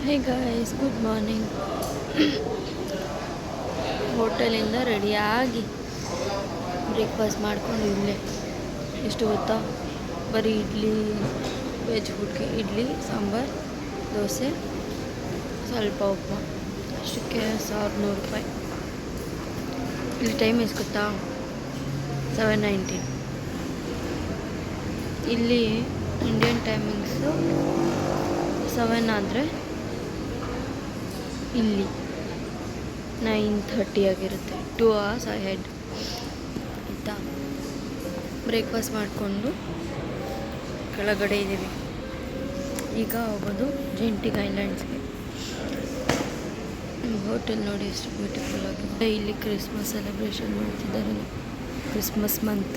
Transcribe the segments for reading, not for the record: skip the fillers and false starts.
ಹೇ guys, good morning. ಹೋಟೆಲಿಂದ ರೆಡಿಯಾಗಿ breakfast ಮಾಡ್ಕೊಂಡು ಇಲ್ಲೇ ಎಷ್ಟು ಗೊತ್ತಾ, ಬರೀ ಇಡ್ಲಿ, ವೆಜ್ ಫುಡ್ಗೆ ಇಡ್ಲಿ, ಸಾಂಬಾರು, ದೋಸೆ, ಸ್ವಲ್ಪ ಉಪ್ಪು, ಅಷ್ಟಕ್ಕೆ 1100 ರೂಪಾಯಿ. ಇಲ್ಲಿ ಟೈಮ್ ಎಷ್ಟು ಗೊತ್ತಾ, 7:19. ಇಲ್ಲಿ ಇಂಡಿಯನ್ ಟೈಮಿಂಗ್ಸು 7 ಆದರೆ ಇಲ್ಲಿ 9:30 ಆಗಿರುತ್ತೆ. 2 hours ಅಹೆಡ್ ಆಯಿತಾ. ಬ್ರೇಕ್ಫಾಸ್ಟ್ ಮಾಡಿಕೊಂಡು ಕೆಳಗಡೆ ಇದ್ದೀವಿ. ಈಗ ಹೋಗೋದು ಜೆಂಟಿಕ್ ಐಲ್ಯಾಂಡ್ಸ್ಗೆ. ಹೋಟೆಲ್ ನೋಡಿ ಎಷ್ಟು ಬ್ಯೂಟಿಫುಲ್ ಆಗಿದೆ. ಇಲ್ಲಿ ಕ್ರಿಸ್ಮಸ್ ಸೆಲೆಬ್ರೇಷನ್ ಮಾಡ್ತಿದ್ದಾರೆ, ಕ್ರಿಸ್ಮಸ್ ಮಂತ್.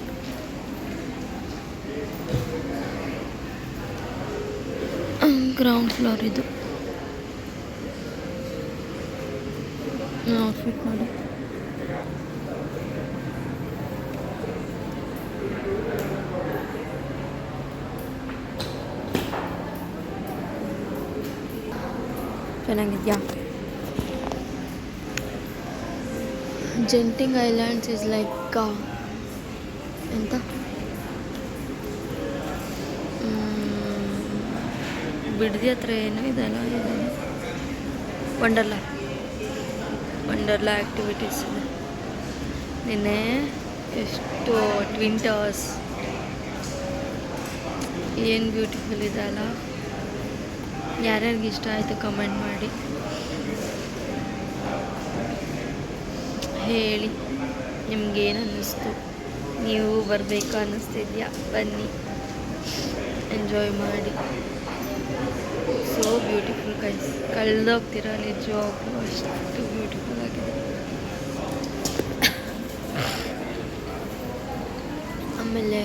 ಗ್ರೌಂಡ್ ಫ್ಲೋರ್ ಇದು. ಔಟ್ಫಿಟ್ ಮಾಡಿ ಚೆನ್ನಾಗಿದ್ಯಾ. ಜೆಂಟಿಕ್ ಐಲ್ಯಾಂಡ್ಸ್ ಇಸ್ ಲೈಕ್ ಎಂತ ಬಿಡದಿ ಹತ್ರ ಏನೋ ಇದೆಲ್ಲ ವಂಡರ್ಲಾ ಆ್ಯಕ್ಟಿವಿಟೀಸ್ ಇದೆ. ನಿನ್ನೆ ಎಷ್ಟು ಟ್ವಿನ್ ಟವರ್ಸ್, ಏನು ಬ್ಯೂಟಿಫುಲ್ ಇದೆ ಅಲ್ಲ. ಯಾರ್ಯಾರಿಗೆ ಇಷ್ಟ ಆಯಿತು ಕಮೆಂಟ್ ಮಾಡಿ ಹೇಳಿ, ನಿಮ್ಗೇನು ಅನ್ನಿಸ್ತು, ನೀವು ಬರಬೇಕು ಅನ್ನಿಸ್ತಿದ್ಯಾ, ಬನ್ನಿ ಎಂಜಾಯ್ ಮಾಡಿ. ಸೋ ಬ್ಯೂಟಿಫುಲ್ ಗೈಸ್, ಕಳೆದೋಗ್ತೀರ ನಿಜವಾಗ್ಲೂ, ಅಷ್ಟು ಬ್ಯೂಟಿಫುಲ್ ಆಗಿದೆ. ಆಮೇಲೆ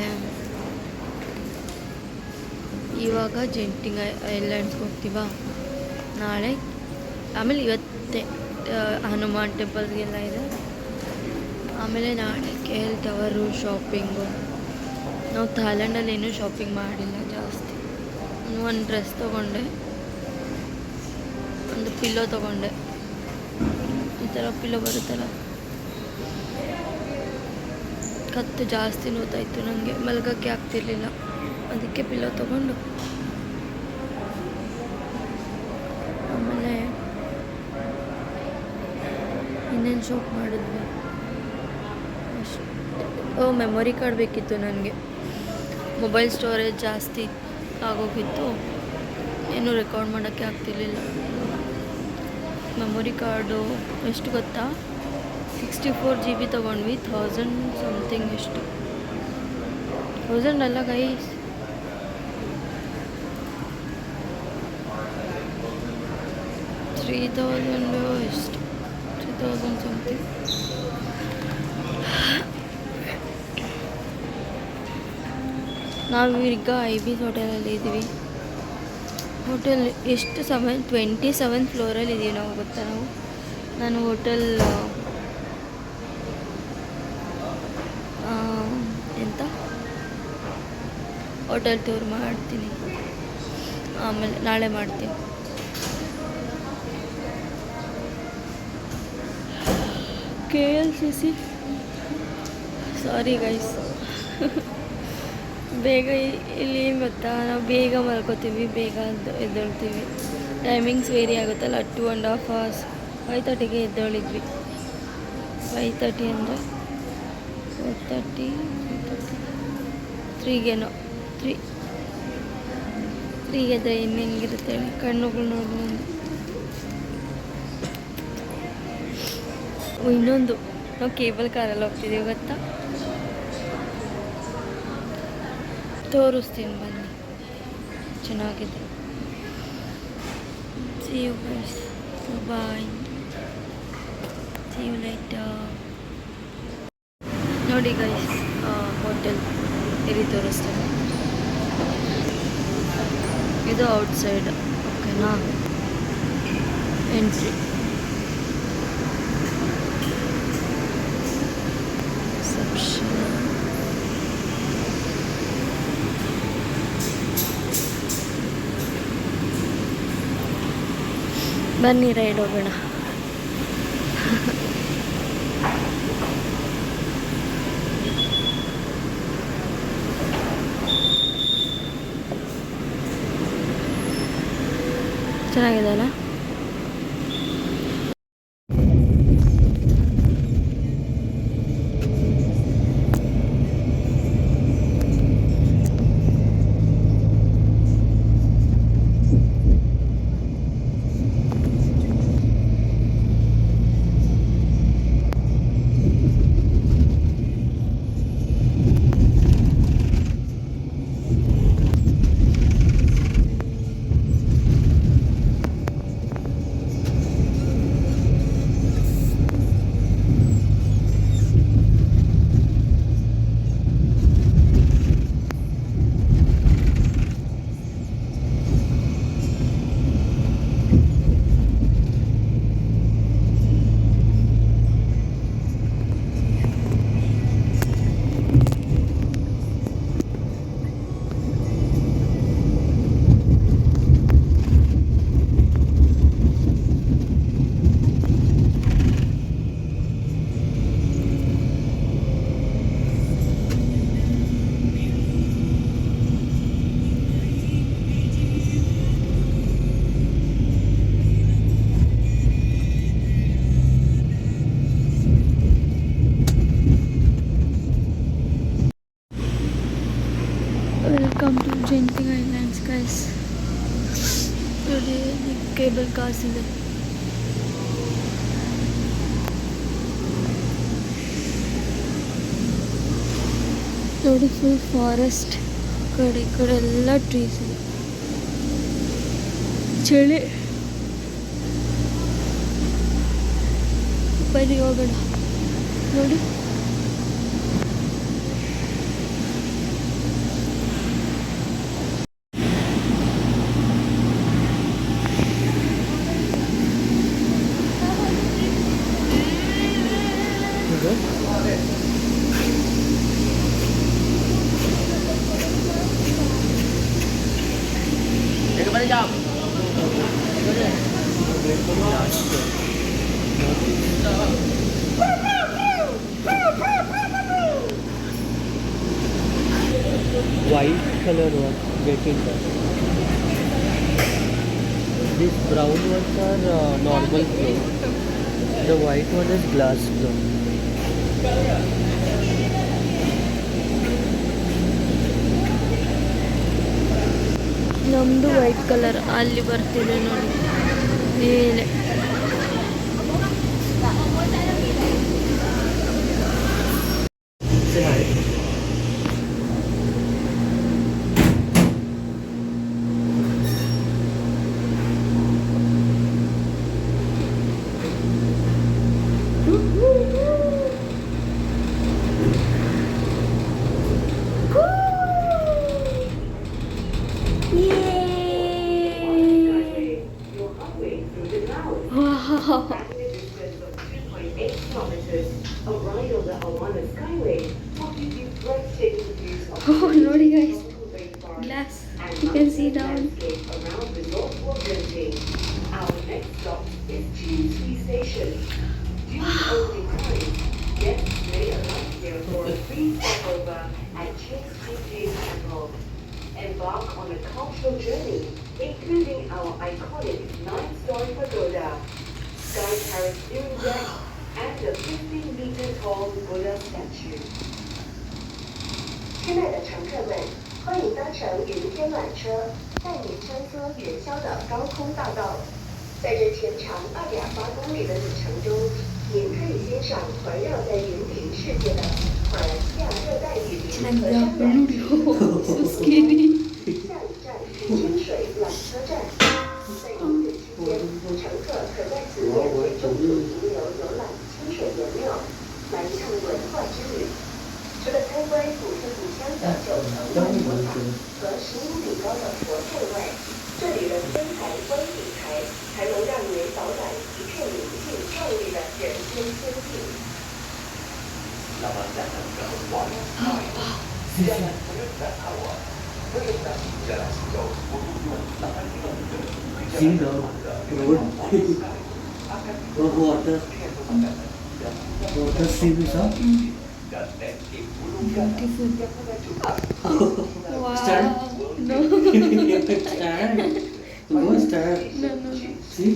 ಇವಾಗ ಜೆಂಟಿಕ್ ಐಲ್ಯಾಂಡ್ಸ್ಗೆ ಹೋಗ್ತೀವ ನಾಳೆ. ಆಮೇಲೆ ಇವತ್ತೇ ಹನುಮಾನ್ ಟೆಂಪಲ್ಗೆಲ್ಲ ಇದೆ. ಆಮೇಲೆ ನಾಳೆ KL ಟವರು, ಶಾಪಿಂಗು. ನಾವು ಥಾಯ್ಲೆಂಡಲ್ಲಿ ಏನೂ ಶಾಪಿಂಗ್ ಮಾಡಿಲ್ಲ ಜಾಸ್ತಿ. ಒಂದು ಡ್ರೆಸ್ ತೊಗೊಂಡೆ, ಒಂದು ಪಿಲ್ಲೋ ತೊಗೊಂಡೆ. ಈ ಥರ ಪಿಲ್ಲೋ ಬರುತ್ತಲ್ಲ, ಕತ್ತು ಜಾಸ್ತಿ ನೋತಾಯಿತ್ತು ನನಗೆ, ಮಲ್ಗೋಕ್ಕೆ ಆಗ್ತಿರ್ಲಿಲ್ಲ. ಅದಕ್ಕೆ ಪಿಲ್ಲೋ ತೊಗೊಂಡು ಆಮೇಲೆ ಇನ್ನೇನು ಶಾಪ್ ಮಾಡಿದ್ವಿ ಅಷ್ಟು. ಮೆಮೊರಿ ಕಾರ್ಡ್ ಬೇಕಿತ್ತು ನನಗೆ. ಮೊಬೈಲ್ ಸ್ಟೋರೇಜ್ ಜಾಸ್ತಿ ಆಗೋಗಿತ್ತು, ಏನೂ ರೆಕಾರ್ಡ್ ಮಾಡೋಕ್ಕೆ ಆಗ್ತಿರ್ಲಿಲ್ಲ. ಮೆಮೊರಿ ಕಾರ್ಡು ಎಷ್ಟು ಗೊತ್ತಾ, 64 GB ತೊಗೊಂಡ್ವಿ. 1000 ಸಮಥಿಂಗ್, ಎಷ್ಟು 1000 ಅಲ್ಲ ಗೈಸ್, 3000 ಎಷ್ಟು, 3000 ಸಮಥಿಂಗ್. ನಾವು ಈಗ IB's ಹೋಟೆಲಲ್ಲಿ ಇದ್ದೀವಿ. ಹೋಟೆಲ್ ಎಷ್ಟು 27th ಫ್ಲೋರಲ್ಲಿ ಇದ್ದೀವಿ ನಾವು, ಗೊತ್ತಾ. ನಾನು ಹೋಟೆಲ್ ಎಂತ ಹೋಟೆಲ್ ಟೂರ್ ಮಾಡ್ತೀನಿ, ಆಮೇಲೆ ನಾಳೆ ಮಾಡ್ತೀನಿ. KLCC, sorry guys. ಬೇಗ ಇಲ್ಲಿ ಏನು ಗೊತ್ತಾ, ನಾವು ಬೇಗ ಮಲ್ಕೋತೀವಿ, ಬೇಗ ಎದ್ದೇಳ್ತೀವಿ. ಟೈಮಿಂಗ್ಸ್ ವೇರಿ ಆಗುತ್ತಲ್ಲ. 2.5 hours. 5:30ಗೆ ಎದ್ದೇಳಿದ್ವಿ. 5:30 ಅಂದರೆ 4:30, 3ಗೇನೋ, 3 ಎದ್ರೆ ಇನ್ನು ಹೆಂಗಿರುತ್ತೆ ಹೇಳಿ, ಕಣ್ಣುಗಳು ನೋಡಿ. ಇನ್ನೊಂದು, ನಾವು ಕೇಬಲ್ ಕಾರಲ್ಲಿ ಹೋಗ್ತಿದ್ದೀವಿ ಗೊತ್ತಾ, ತೋರಿಸ್ತೀನಿ ಬನ್ನಿ, ಚೆನ್ನಾಗಿದೆ. See you guys, bye, see you later. ನೋಡಿ ಗೈಸ್, ಹೋಟೆಲ್ ಇಲ್ಲಿ ತೋರಿಸ್ತೇನೆ. ಇದು ಔಟ್ಸೈಡ್, ಓಕೆನಾ. Entry reception. ಬನ್ನಿ ರೈಡ್ ಹೋಗೋಣ. ಚೆನ್ನಾಗಿದೆ ಅಲ್ಲ? Welcome to Genting Islands, guys. Today the cable cars ಇದೆ. ನೋಡಿ, ಫುಲ್ ಫಾರೆಸ್ಟ್. ಈ ಕಡೆ ಎಲ್ಲ ಟ್ರೀಸ್ ಇದೆ. ಚಳಿ. ಬನ್ನಿ ಹೋಗೋಣ. ನೋಡಿ, white color one getting that. These brown ones are normal flow. The white one is glass flow. ನಮ್ಮದು ವೈಟ್ ಕಲರ್ ಅಲ್ಲಿ ಬರ್ತಿದೆ ನೋಡಿ ಮೇಲೆ. Oh, ನೋಡಿ guys, glass. You can see down. Our next stop is Chin Station. During opening time, guests may arrive here for a free stopover at Chin Temple. Embark on a cultural journey, including our iconic 9-story pagoda, sky terrace viewing deck, and a 15-meter tall Buddha statue. 亲爱的乘客们，欢迎搭乘云天缆车，带您穿梭云霄的高空大道。在这全长2.8公里的旅程中，您可以欣赏环绕在云顶世界的马来西亚热带雨林和山峦。So scary. 下一站是清水缆车站，在云顶期间，乘客可在此免费中途停留游览清水岩庙，来一趟文化之旅。除了参观古色古香的9层万佛塔和15米高的佛像外，这里的天台观景台还能让您饱览一片宁静壮丽的人间仙境。See the road. The water. Water stream is up. Beautiful. Wow. Stand. No. Stand. Go stand. No, no. See?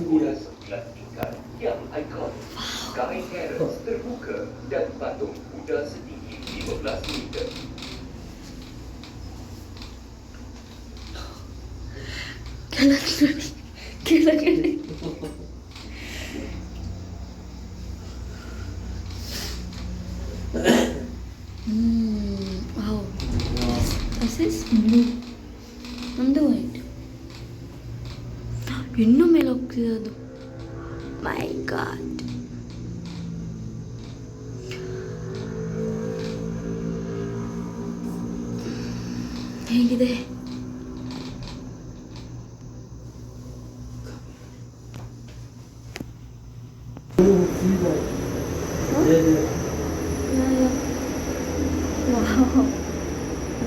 Yeay. yang ikon. Sky Terrace terbuka dan patung Buddha setinggi 15 meter. ಕೆಳಗಡೆ wow this is blue ನಮ್ಮದು white ಇನ್ನೂ ಮೇಲೆ ಹೋಗ್ತಿದೆ ಅದು ಮೈ god ಹೇಗಿದೆ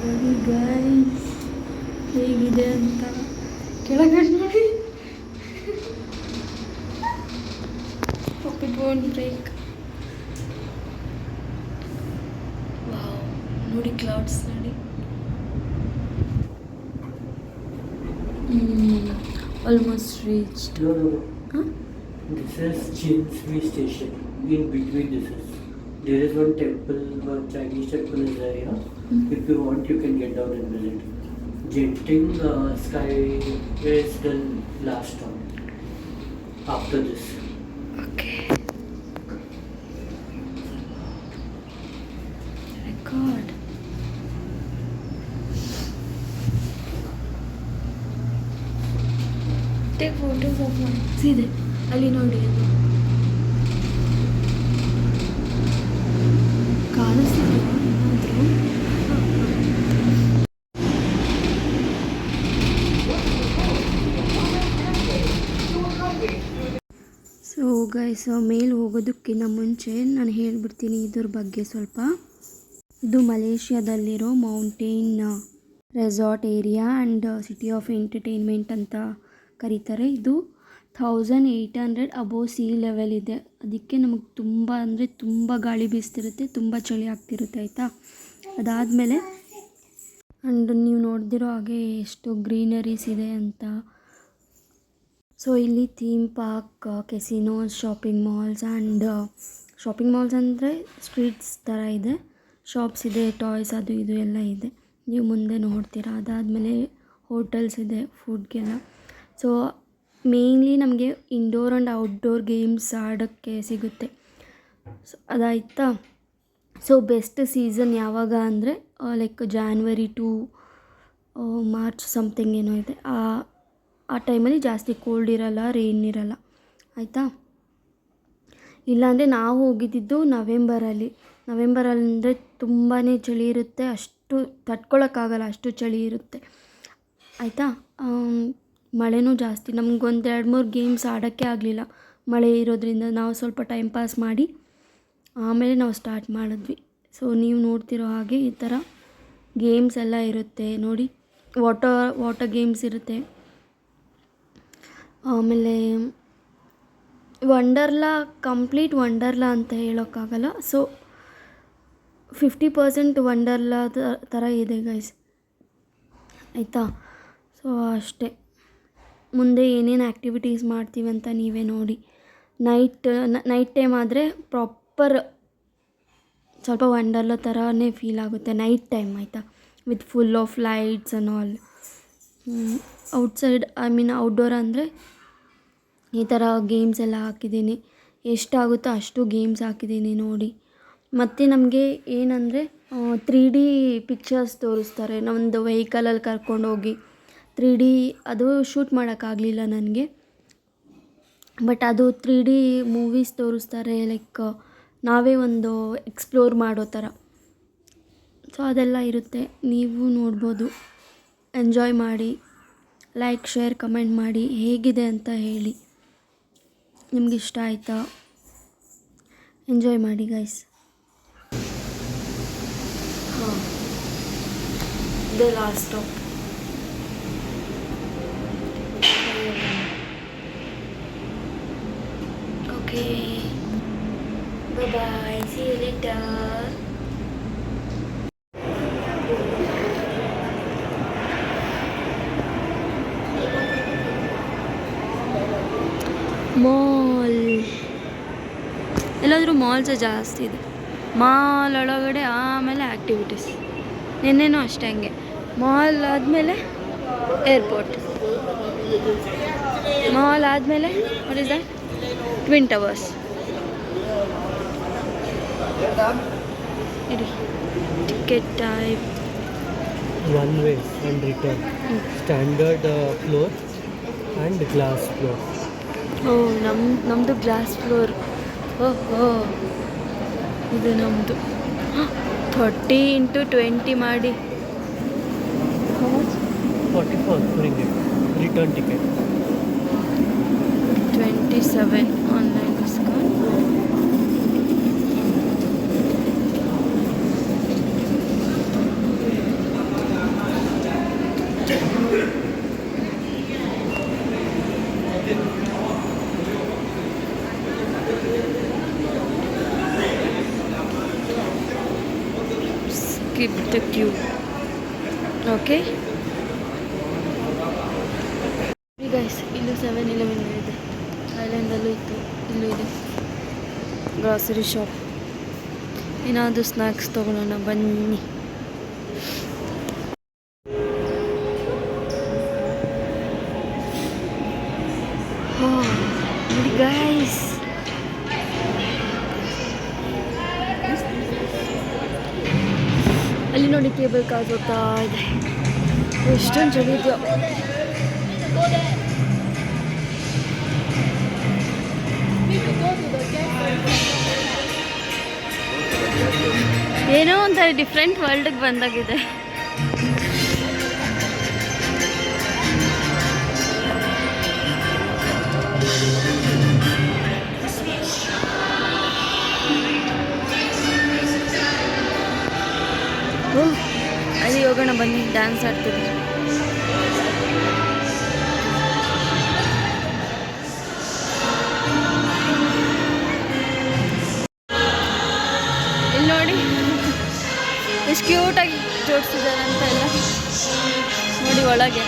ನೋಡಿ guys ಹೇಗಿದೆ ಅಂತ ಕೆಳಗಡೆ ನೋಡಿ ಇಟ್ ವೋಂಟ್ ಬ್ರೇಕ್ ವಾವ್ ನೋಡಿ ಕ್ಲೌಡ್ಸ್ ನೋಡಿ almost reached This is Chinsui station. In between there is one temple, one Chinese temple is there. Yeah? If you want, you can get down and visit. Genting Sky is the last stop. After this. Okay. Record. Take photos of one. See that. ಅಲ್ಲಿ ನೋಡಿ ಅದು ಕಾಣಿಸ್ತಿದೆ ಏನಾದರೂ so guys ಮೇಲೆ ಹೋಗೋದಕ್ಕಿಂತ ಮುಂಚೆ ನಾನು ಹೇಳ್ಬಿಡ್ತೀನಿ ಇದ್ರ ಬಗ್ಗೆ ಸ್ವಲ್ಪ. ಇದು ಮಲೇಷ್ಯಾದಲ್ಲಿರೋ mountain resort area and city of entertainment ಅಂತ ಕರೀತಾರೆ. ಇದು 1800 ಅಬೋವ್ ಸೀ ಲೆವೆಲ್ ಇದೆ. ಅದಕ್ಕೆ ನಮಗೆ ತುಂಬ ಅಂದರೆ ತುಂಬ ಗಾಳಿ ಬೀಸ್ತಿರುತ್ತೆ, ತುಂಬ ಚಳಿ ಆಗ್ತಿರುತ್ತೆ ಆಯಿತಾ. ಅದಾದಮೇಲೆ ಆ್ಯಂಡ್ ನೀವು ನೋಡ್ದಿರೋ ಹಾಗೆ ಎಷ್ಟು ಗ್ರೀನರೀಸ್ ಇದೆ ಅಂತ. ಸೊ ಇಲ್ಲಿ theme park, casinos, shopping malls and shopping malls ಅಂದರೆ ಸ್ಟ್ರೀಟ್ಸ್ ಥರ ಇದೆ, ಶಾಪ್ಸ್ ಇದೆ, ಟಾಯ್ಸ್ ಅದು ಇದು ಎಲ್ಲ ಇದೆ, ನೀವು ಮುಂದೆ ನೋಡ್ತೀರಾ. ಅದಾದಮೇಲೆ ಹೋಟೆಲ್ಸ್ ಇದೆ ಫುಡ್ಗೆಲ್ಲ. ಸೊ ಮೇಯ್ನ್ಲಿ ನಮಗೆ ಇಂಡೋರ್ ಆ್ಯಂಡ್ ಔಟ್ಡೋರ್ ಗೇಮ್ಸ್ ಆಡೋಕ್ಕೆ ಸಿಗುತ್ತೆ. ಸೊ ಅದಾಯ್ತಾ. ಸೊ ಬೆಸ್ಟ್ ಸೀಸನ್ ಯಾವಾಗ ಅಂದರೆ like January to March something ಏನೋ ಇದೆ. ಆ ಟೈಮಲ್ಲಿ ಜಾಸ್ತಿ ಕೋಲ್ಡ್ ಇರಲ್ಲ, ರೇನ್ ಇರಲ್ಲ ಆಯಿತಾ. ಇಲ್ಲಾಂದರೆ ನಾವು ಹೋಗಿದ್ದಿದ್ದು ನವೆಂಬರಲ್ಲಿ ಅಂದರೆ ತುಂಬಾ ಚಳಿ ಇರುತ್ತೆ, ಅಷ್ಟು ತಡ್ಕೊಳಕ್ಕಾಗಲ್ಲ, ಅಷ್ಟು ಚಳಿ ಇರುತ್ತೆ ಆಯಿತಾ. ಮಳೆನೂ ಜಾಸ್ತಿ. ನಮಗೊಂದು 2-3 ಗೇಮ್ಸ್ ಆಡೋಕ್ಕೆ ಆಗಲಿಲ್ಲ ಮಳೆ ಇರೋದ್ರಿಂದ. ನಾವು ಸ್ವಲ್ಪ ಟೈಮ್ ಪಾಸ್ ಮಾಡಿ ಆಮೇಲೆ ನಾವು ಸ್ಟಾರ್ಟ್ ಮಾಡಿದ್ವಿ. ಸೊ ನೀವು ನೋಡ್ತಿರೋ ಹಾಗೆ ಈ ಥರ ಗೇಮ್ಸ್ ಎಲ್ಲ ಇರುತ್ತೆ ನೋಡಿ. ವಾಟರ್ ಗೇಮ್ಸ್ ಇರುತ್ತೆ. ಆಮೇಲೆ ಕಂಪ್ಲೀಟ್ ವಂಡರ್ಲಾ ಅಂತ ಹೇಳೋಕ್ಕಾಗಲ್ಲ. ಸೊ 50% ವಂಡರ್ಲಾ ಥರ ಇದೆ ಗೈಸ್ ಆಯಿತಾ. ಸೊ ಅಷ್ಟೇ. ಮುಂದೆ ಏನೇನು ಆ್ಯಕ್ಟಿವಿಟೀಸ್ ಮಾಡ್ತೀವಿ ಅಂತ ನೀವೇ ನೋಡಿ. ನೈಟ್ ಟೈಮ್ ಆದರೆ ಪ್ರಾಪರ್ ಸ್ವಲ್ಪ ವಂಡರ್ಲಾ ಥರನೇ ಫೀಲ್ ಆಗುತ್ತೆ ನೈಟ್ ಟೈಮ್ ಆಯಿತಾ, with full of lights and all. Outside outdoor ಅಂದರೆ ಈ ಥರ ಗೇಮ್ಸ್ ಎಲ್ಲ ಹಾಕಿದ್ದೀನಿ. ಎಷ್ಟಾಗುತ್ತೋ ಅಷ್ಟು ಗೇಮ್ಸ್ ಹಾಕಿದ್ದೀನಿ ನೋಡಿ. ಮತ್ತು ನಮಗೆ ಏನಂದರೆ 3D ಪಿಕ್ಚರ್ಸ್ ತೋರಿಸ್ತಾರೆ. ನಮ್ಮದು ವೆಹಿಕಲಲ್ಲಿ ಕರ್ಕೊಂಡೋಗಿ 3D ಅದು ಶೂಟ್ ಮಾಡೋಕ್ಕಾಗಲಿಲ್ಲ ನನಗೆ, ಬಟ್ ಅದು 3D ಮೂವೀಸ್ ತೋರಿಸ್ತಾರೆ. ಲೈಕ್ ನಾವೇ ಒಂದು ಎಕ್ಸ್ಪ್ಲೋರ್ ಮಾಡೋ ಥರ. ಸೊ ಅದೆಲ್ಲ ಇರುತ್ತೆ, ನೀವು ನೋಡ್ಬೋದು. ಎಂಜಾಯ್ ಮಾಡಿ, ಲೈಕ್, ಶೇರ್, ಕಮೆಂಟ್ ಮಾಡಿ, ಹೇಗಿದೆ ಅಂತ ಹೇಳಿ, ನಿಮ್ಗೆ ಇಷ್ಟ ಆಯಿತಾ. ಎಂಜಾಯ್ ಮಾಡಿ ಗೈಸ್. ಹಾಂ, ಇದು last stop. Okay, bye, see you later. Mall, ಎಲ್ಲಾದರೂ ಮಾಲ್ಸೇ ಜಾಸ್ತಿ ಇದೆ. ಮಾಲ್ ಒಳಗಡೆ ಆಮೇಲೆ ಆ್ಯಕ್ಟಿವಿಟೀಸ್. ನಿನ್ನೆನೂ ಅಷ್ಟೇ ಹಂಗೆ, ಮಾಲ್ ಆದಮೇಲೆ ಏರ್ಪೋರ್ಟ್, ಮಾಲ್ ಆದಮೇಲೆ what is that, twin towers. ED ticket type One way and return. Standard floor and glass floor. ಓ, ನಮ್ಮದು ಗ್ಲಾಸ್ ಫ್ಲೋರ್. ಓಹೋ, ಇದು ನಮ್ಮದು 30x20 ಮಾಡಿ 44 ringgit. Return ticket. 27 online discount. Skip the queue. Okay guys, ಇಲ್ಲೂ 7-Eleven ಇದೆ, ಐಲ್ಯಾಂಡಲ್ಲೂ ಇತ್ತು, ಇಲ್ಲೂ ಇದೆ ಗ್ರಾಸರಿ ಶಾಪ್. ಏನಾದರೂ ಸ್ನ್ಯಾಕ್ಸ್ ತೊಗೊಳ್ಳೋಣ ಬನ್ನಿ. ನೋಡಿ ಗೈಸ್, ಅಲ್ಲಿ ನೋಡಿ ಕೇಬಲ್ ಕಾರ್ ಹೋಗ್ತಾ ಇದೆ. ಎಷ್ಟೊಂದು ಚಳಿ ಇದೆಯೋ. ಏನೋ ಒಂಥರ ಡಿಫ್ರೆಂಟ್ ವರ್ಲ್ಡ್ಗೆ ಬಂದಾಗಿದೆ. ಅಲ್ಲಿ ಹೋಗೋಣ ಬನ್ನಿ, ಡ್ಯಾನ್ಸ್ ಆಡ್ತಿದ್ರು. ಇಲ್ಲಿ ನೋಡಿ ಎಷ್ಟು ಕ್ಯೂಟಾಗಿ ಜೋಡಿಸಿದ್ದಾರೆ ಅಂತ ಎಲ್ಲ ನೋಡಿ ಒಳಗೆ.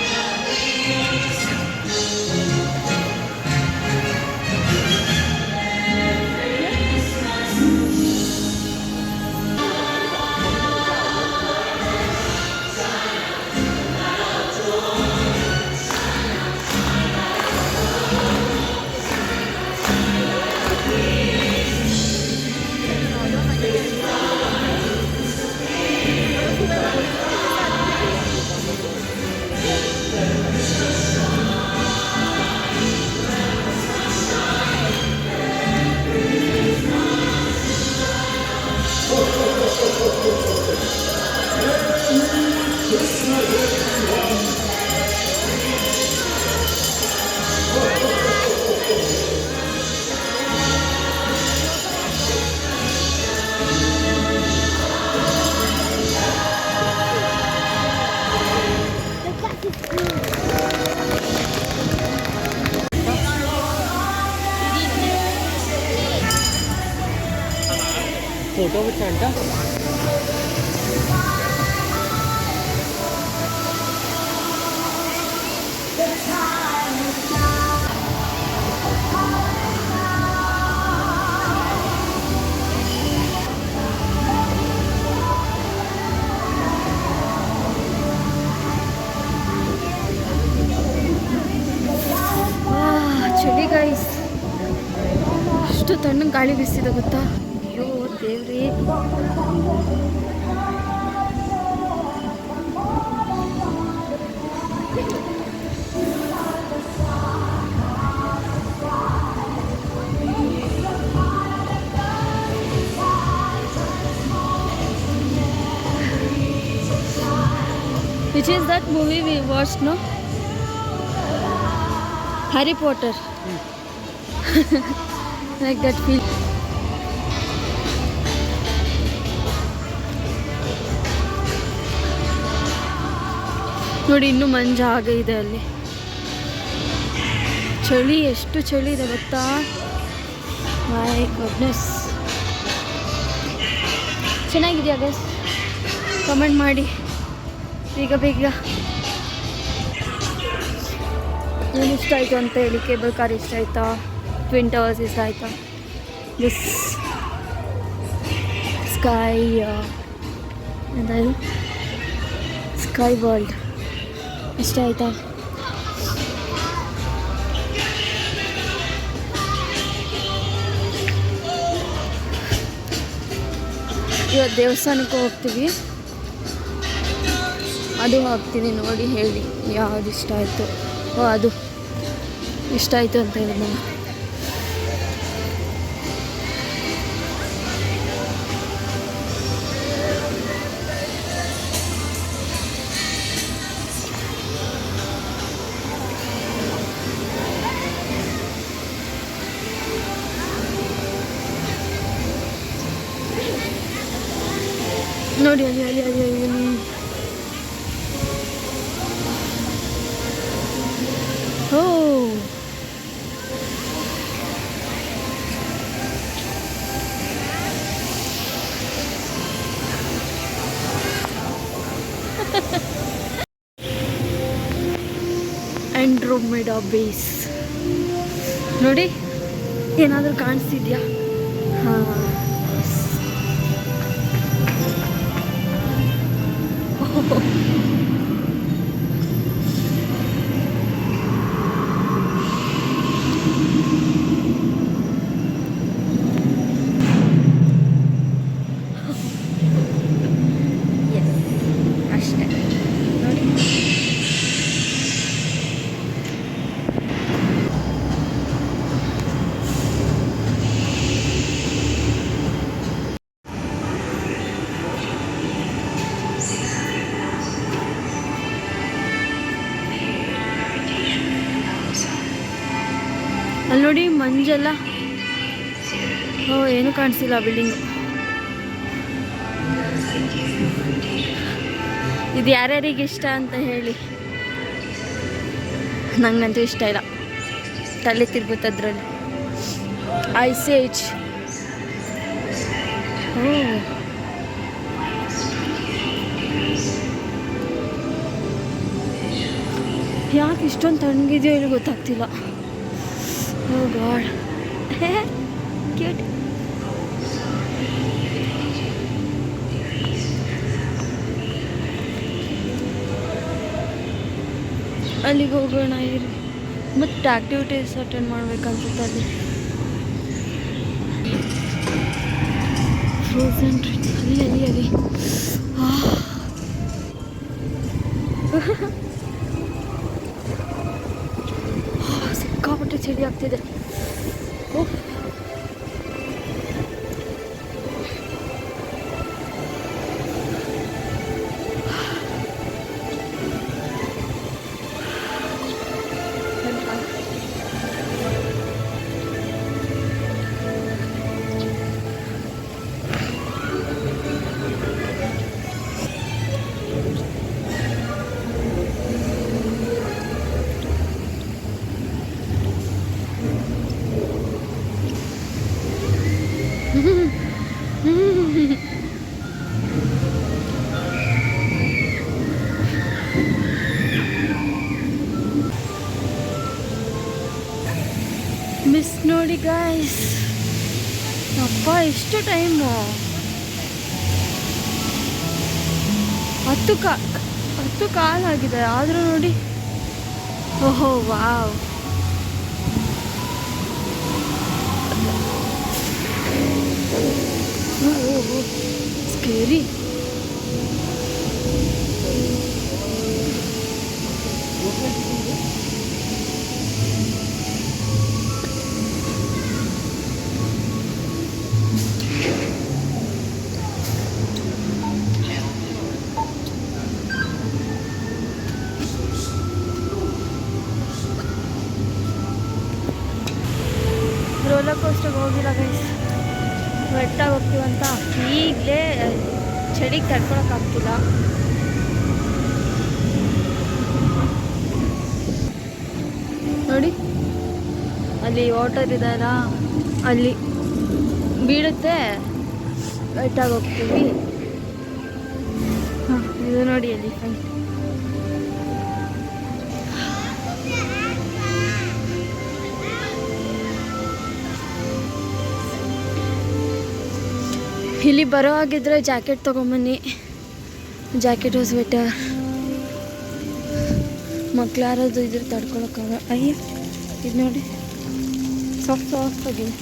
Photo with Santa. ಚಳಿ ಗೈಸ್, ಎಷ್ಟು ತಣ್ಣಗೆ ಗಾಳಿ ಬೀಸಿದೆ ಗೊತ್ತಾ. ಅಯ್ಯೋ ದೇವ್ರಿ. Which is that movie we watched, no? Harry Potter. Like that feel. ನೋಡಿ ಇನ್ನೂ ಮಂಜು ಹಾಗೆ ಇದೆ ಅಲ್ಲಿ. ಚಳಿ ಎಷ್ಟು ಚಳಿ ಇದೆ ಗೊತ್ತಾ, ಮೈ ಗುಡ್ನೆಸ್. ಚೆನ್ನಾಗಿದೆಯಾ ಗೈಸ್? ಕಮೆಂಟ್ ಮಾಡಿ ಬೇಗ ಬೇಗ ಏನು ಇಷ್ಟ ಆಯಿತು ಅಂತ ಹೇಳಿ. ಕೇಬಲ್ ಕಾರ್ ಇಷ್ಟ ಆಯಿತಾ, ಟ್ವಿನ್ ಟವರ್ಸ್ ಇಷ್ಟ ಆಯಿತಾ, ದಿಸ್ ಸ್ಕೈ ಎಂತಾಯಿದು ಸ್ಕೈ ವರ್ಲ್ಡ್ ಇಷ್ಟ ಆಯಿತಾ? ಇವತ್ತು ದೇವಸ್ಥಾನಕ್ಕೆ ಹೋಗ್ತೀವಿ, ಅದು ಹಾಕ್ತೀನಿ ನೋಡಿ, ಹೇಳಿ ಯಾವುದು ಇಷ್ಟ ಆಯಿತು. ಅದು ಇಷ್ಟ ಆಯಿತು ಅಂತ ಹೇಳಿದ್ನಲ್ಲ. ನೋಡಿ ಅಲ್ಲಿ ಅಲ್ಲಿ ಅಲ್ಲಿ ಅಲ್ಲಿ ಓ ಆಂಡ್ರೋಮೆಡಾ ಬೇಸ್ ನೋಡಿ, ಏನಾದರೂ ಕಾಣಿಸ್ತಿದ್ಯಾ? ಹಾಂ, ಅಷ್ಟೇ ನೋಡಿ. ಅಲ್ಲಿ ನೋಡಿ ಮಂಜೆಲ್ಲ. ಓ ಏನು ಕಾಣಿಸಿಲ್ಲ ಬಿಲ್ಡಿಂಗು. ಇದು ಯಾರ್ಯಾರಿಗೆ ಇಷ್ಟ ಅಂತ ಹೇಳಿ. ನಂಗಂತೂ ಇಷ್ಟ ಇಲ್ಲ, ತಲೆ ತಿರ್ಗುತ್ತೆ ಅದರಲ್ಲಿ. Ice age. ಓ ಯಾಕೆ ಇಷ್ಟೊಂದು ತಣ್ಣಗಿದೆಯೋ ಇಲ್ಲಿ ಗೊತ್ತಾಗ್ತಿಲ್ಲ. ಓ ಗಾಡ್, ಕ್ಯೂಟ್. ಅಲ್ಲಿಗೆ ಹೋಗೋಣ ಇರಿ, ಮತ್ತು ಆ್ಯಕ್ಟಿವಿಟೀಸ್ ಅಟೆಂಡ್ ಮಾಡ್ಬೇಕನ್ಸುತ್ತೆ ಅಲ್ಲಿ. ಫ್ರೋಝನ್ ಅಲ್ಲಿ ಅಲ್ಲಿ ಅಲ್ಲಿ ಸಿಕ್ಕಾಪಟ್ಟೆ ಚಳಿ ಆಗ್ತಿದೆ. ಓಹ್, ಮಿಸ್ ನೋಡಿ ಗಾಯ್ಸ್, ಅಪ್ಪ ಎಷ್ಟು ಟೈಮು, 10 ಕಾಲಾಗಿದೆ ಆದರೂ ನೋಡಿ. ಓಹೋ ವಾವ್, ಸ್ಕೇರಿ. ರೋಲರ್ ಕೋಸ್ಟರ್ಗೆ ಹೋಗಿಲ್ಲ ಗೈಸ್, ಬೆಟ್ಟಾಗಿ ಹೋಗ್ತೀವಂತ ಈಗಲೇ ಚಳಿಗೆ ತಡ್ಕೊಳಕ್ಕಾಗ್ತಿಲ್ಲ. ನೋಡಿ ಅಲ್ಲಿ ವಾಟರ್ ಇದೆಯಲ್ಲ ಅಲ್ಲಿ ಬೀಳುತ್ತೆ, ವೆಟ್ಟಾಗಿ ಹೋಗ್ತೀವಿ. ಹಾಂ, ಇದು ನೋಡಿ ಎಲಿಫೆಂಟ್. ಇಲ್ಲಿ ಬರೋ ಹಾಗಿದ್ರೆ ಜಾಕೆಟ್ ತೊಗೊಂಬನ್ನಿ, ಜಾಕೆಟು ಸ್ವೆಟರ್. ಮಕ್ಳು ಯಾರಾದ್ರು ಇದ್ರೆ ತಡ್ಕೊಳಕ್ಕಾಗ. ಅಯ್ಯ ಇದು ನೋಡಿ ಸಾಫ್ಟ್ ಆಗಿದೆ.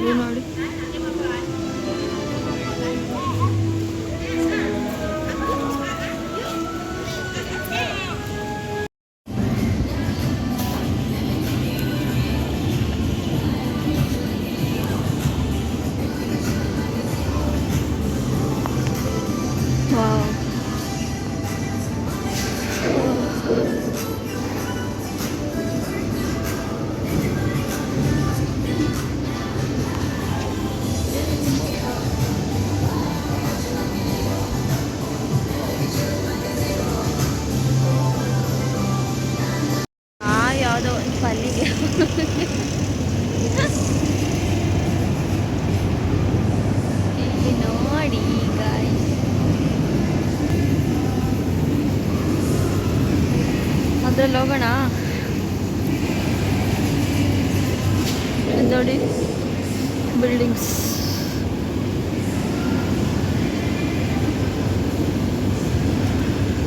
ಇದು ನೋಡಿ ವಾವ್. ಯಾವುದೋ ಒಂದು ಪಲ್ಲಿಗೆ ಇಲ್ಲಿ ನೋಡಿ guys. ಅದ್ರಲ್ಲಿ ಹೋಗೋಣ. ನೋಡಿ ಬಿಲ್ಡಿಂಗ್ಸ್.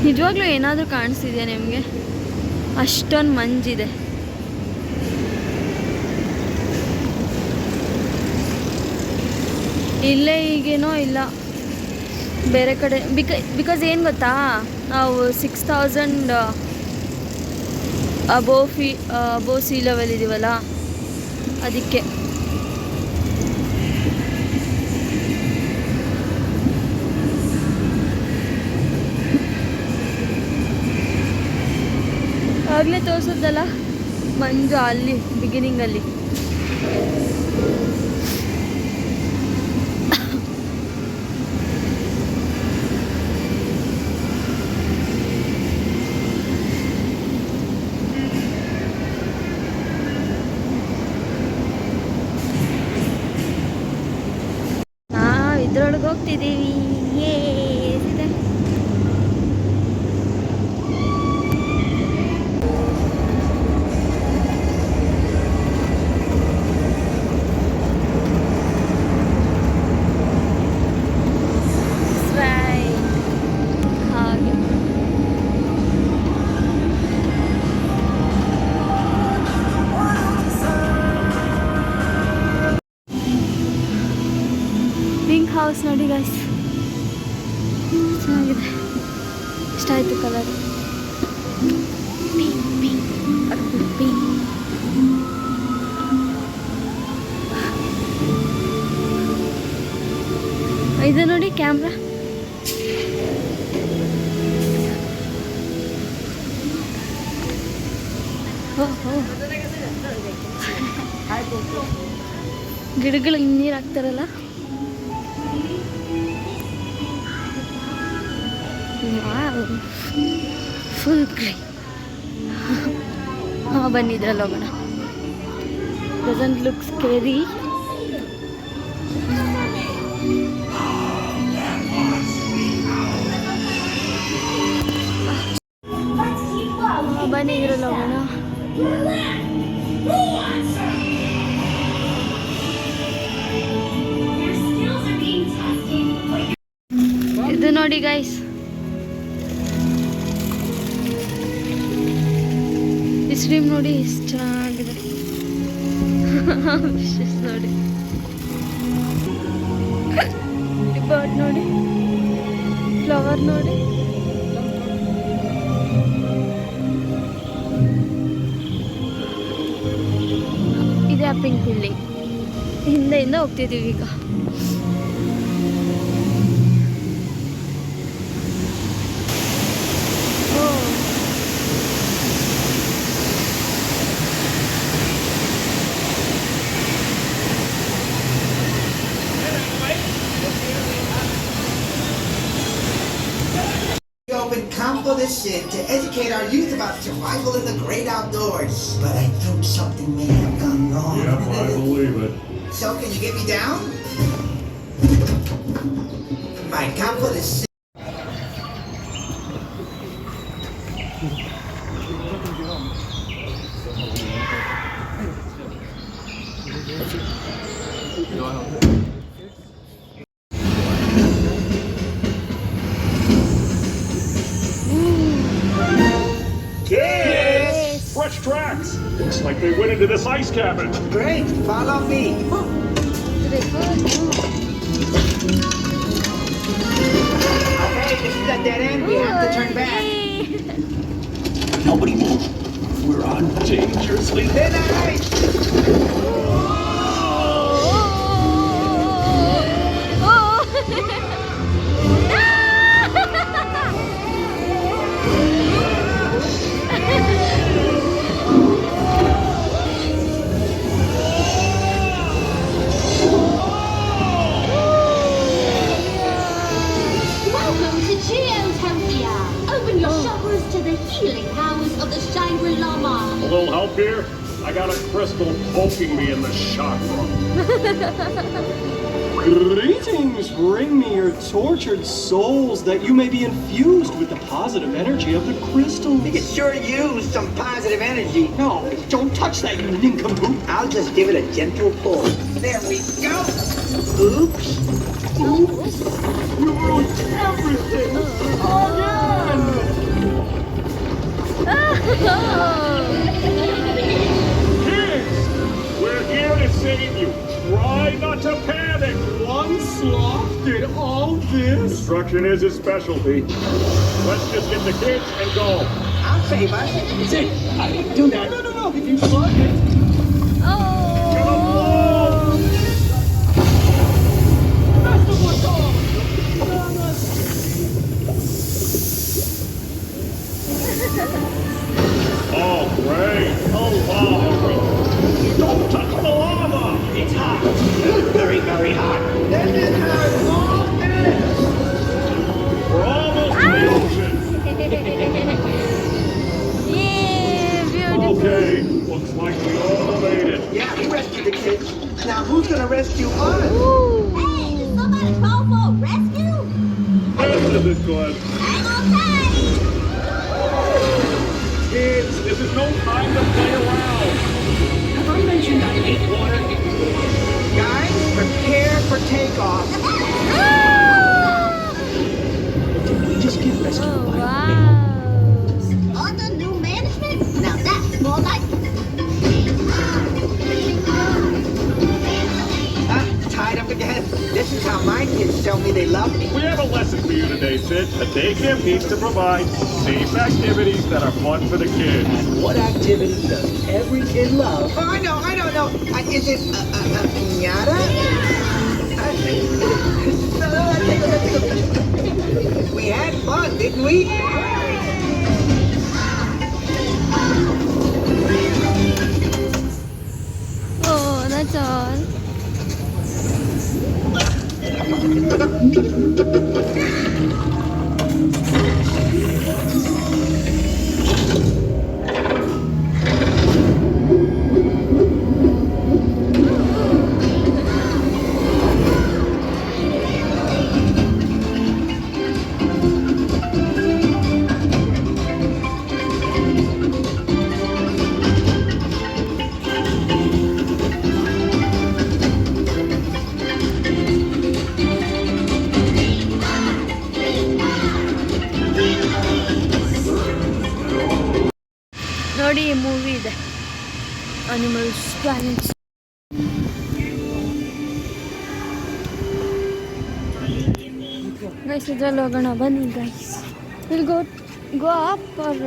ನಿಜವಾಗ್ಲೂ ಏನಾದರೂ ಕಾಣಿಸ್ತಿದೆಯಾ ನಿಮಗೆ? ಅಷ್ಟೊಂದು ಮಂಜಿದೆ. ಇಲ್ಲೇ ಈಗೇನೋ ಇಲ್ಲ, ಬೇರೆ ಕಡೆ. ಬಿಕಾಸ್ ಏನು ಗೊತ್ತಾ, ನಾವು 6000 ಅಬೋ ಸಿ ಲೆವೆಲ್ ಇದೀವಲ್ಲ, ಅದಕ್ಕೆ. ಆಗಲೇ ತೋರಿಸೋದಲ್ಲ ಮಂಜು ಅಲ್ಲಿ ಬಿಗಿನಿಂಗಲ್ಲಿ. ನಾವು ಇದ್ರೊಳಗೆ ಹೋಗ್ತಿದ್ದೀವಿ. ಇದೆ ಹಾಗೆ. ಪಿಂಕ್ ಹೌಸ್ ನೋಡಿ ಗೈಸ್, ಚೆನ್ನಾಗಿದೆ. ಇಷ್ಟ ಆಯಿತು ಕಲರ್. ಇದು ನೋಡಿ ಕ್ಯಾಮ್ರಾ. ಗಿಡಗಳಿಗೆ ನೀರು ಹಾಕ್ತಾರಲ್ಲ. Full green. ಹಾಂ, ಬನ್ನಿ ಇದ್ರಲ್ಲಿ ಹೋಗೋಣ. Doesn't look scary. ಬನ್ನಿ ಇದ್ರಲ್ಲಿ ಹೋಗೋಣ. ಇದು ನೋಡಿ ಗೈಸ್, ಈ ಸ್ಟ್ರೀಮ್ ನೋಡಿ ಎಷ್ಟು ಚೆನ್ನಾಗಿದೆ. ನೋಡಿ ಬರ್ಡ್ ನೋಡಿ, ಫ್ಲವರ್ ನೋಡಿ. ಇದೆ ಆ ಪಿಂಕ್ ಬಿಲ್ಡಿಂಗ್. ಹಿಂದೆಯಿಂದ ಹೋಗ್ತಿದ್ದೀವಿ ಈಗ. come for this shit to educate our youth about survival in the great outdoors. But I think something may have gone wrong. Yep, I believe it. So can you get me down? I come for this shit. Kids! Fresh tracks! Looks like they went into this ice cabin. Great, follow me. Okay, this is a dead end. We have to turn back. Nobody move. We're on dangerously Thin ice. Welcome to Geotopia! Open your chakras to the healing powers of the Shangri-La A little help here? I got a crystal poking me in the chakra. Greetings! Bring me your tortured souls that you may be infused with the positive energy of the crystals. We could sure use some positive energy. No, don't touch that, you nincompoop. I'll just give it a gentle pull. There we go. Oops. We ruined everything again! Kids! We're here to save you. Try not to panic. One sloth did all this? Destruction is his specialty. Let's just get the kids and go. I'll save us. It's it. I didn't do that. No. If you slug it. Give 'em blow! Oh, great. Oh, wow. Don't touch the lava. It's hot. Very, very hot. This is how it all is. We're almost in the ocean. Okay, looks like we all made it. Yeah, we rescued the kids. Now who's gonna rescue us? Hey, did somebody call for a rescue? This is good. Hang on tight! Kids, this is no time to play around. Have I mentioned I hate water? Guys, prepare for takeoff. Did we just get rescued? Under new management? Now that's more like Tied up again. This is how my kids tell me they love me. We have a lesson for you today, Sid. The daycare needs to provide safe activities that are fun for the kids. What activity does every kid love? Oh, I know. Is it a piñata? We had fun, didn't we? Oh, that's all. ನೋಡಿ ಈ movie ಇದೆ animals planets guys ಇದ್ರಲ್ಲಿ ಹೋಗೋಣ ಬನ್ನಿ guys will go up or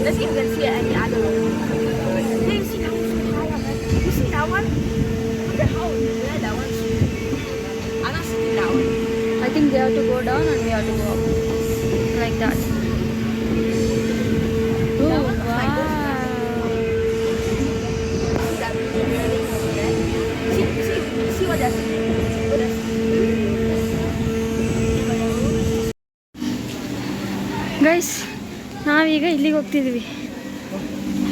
Let's see if we can see any other one. we have to go up. Like that. Oh, wow. See what that is. Guys ನಾವೀಗ ಇಲ್ಲಿಗೆ ಹೋಗ್ತಿದ್ವಿ,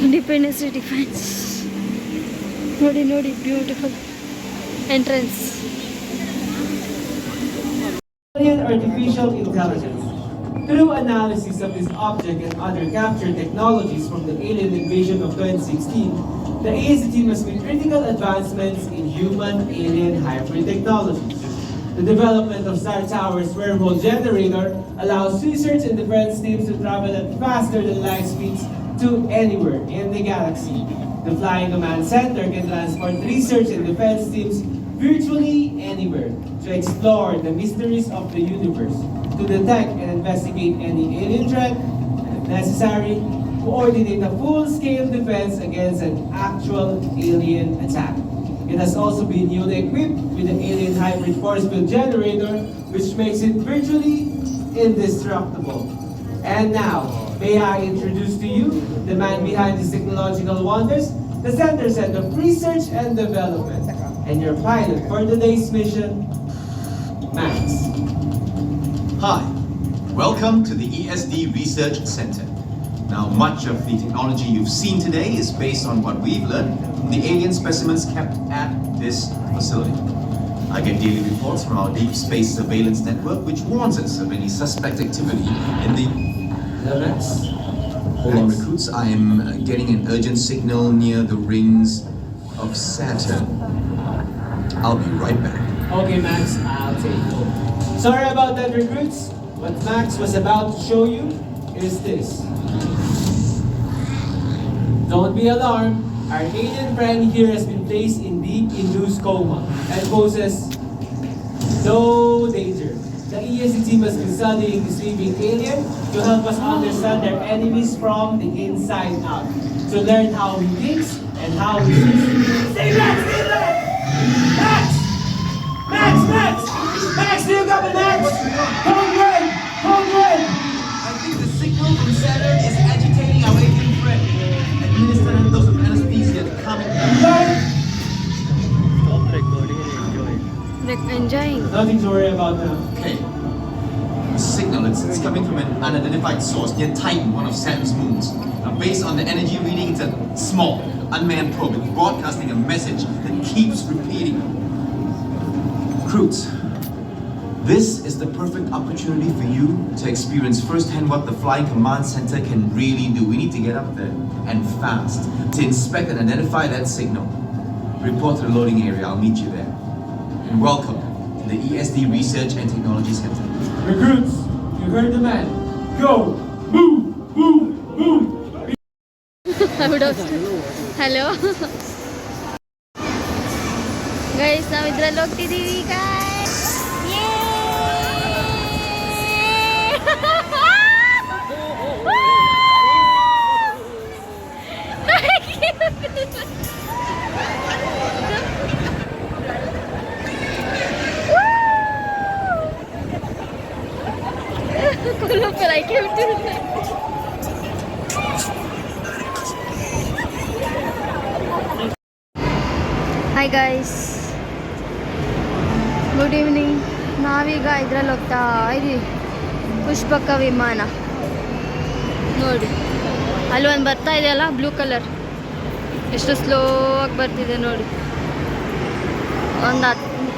independence defence. ನೋಡಿ ನೋಡಿ, beautiful entrance. Artificial intelligence. Through analysis of this object and other captured technologies from the alien invasion of 2016, the ASD team has made critical advancements in human-alien hybrid technologies. The development of Star Tower's wormhole generator allows research and defense teams to travel at faster than light speeds to anywhere in the galaxy. The Flying Command Center can transport research and defense teams virtually anywhere to explore the mysteries of the universe, to detect and investigate any alien threat, and if necessary, coordinate a full-scale defense against an actual alien attack. It has also been newly equipped with the alien hybrid force field generator, which makes it virtually indestructible. And now, may I introduce to you the man behind these technological wonders, the Center's Head of Research and Development, and your pilot for today's mission, Max. Hi, welcome to the ESD Research Center. Now, much of the technology you've seen today is based on what we've learned from the alien specimens kept at this facility. I get daily reports from our deep space surveillance network, which warns us of any suspect activity in the... Max? Hold on, recruits. I am getting an urgent signal near the rings of Saturn. I'll be right back. Okay, Max, I'll take over. Sorry about that, recruits. What Max was about to show you is this. Don't be alarmed. Our alien friend here has been placed in deep induced coma and poses no danger. The ESD team has been studying the sleeping alien to help us understand their enemies from the inside out, to learn how he thinks and how he sees. Stay back! Stay back! Max! Max! Max! Max, do you got the Max? Hold run! Hold run! I think the signal from Saturn is agitating our alien friend. Administer a dose of anesthesia to calm it down. Got it? Like enjoying. Nothing to worry about now. Okay. The signal, it's coming from an unidentified source near Titan, one of Saturn's moons. Now, based on the energy reading, it's a small, unmanned probe. It's broadcasting a message that keeps repeating. Recruits, this is the perfect opportunity for you to experience firsthand what the Flying Command Center can really do. We need to get up there, and fast, to inspect and identify that signal. Report to the loading area. I'll meet you there. And welcome to the ESD Research and Technology Center. Recruits, you heard the man. Go! Move! Move! Move! Hello guys, ನಾವು ಇದ್ರಲ್ಲಿ ಹೋಗ್ತಿದ್ದೀವಿ guys. But I can't do that. Hi guys, good evening. ನಾವೀಗ ಇದ್ರಲ್ಲಿ ಹೋಗ್ತಾ ಇದೀವಿ, ಪುಷ್ಪಕ ವಿಮಾನ. ನೋಡಿ ಅಲ್ಲಿ ಒಂದು ಬರ್ತಾ ಇದೆಯಲ್ಲ ಬ್ಲೂ ಕಲರ್, ಎಷ್ಟು ಸ್ಲೋ ಆಗಿ ಬರ್ತಿದೆ ನೋಡಿ. ಒಂದು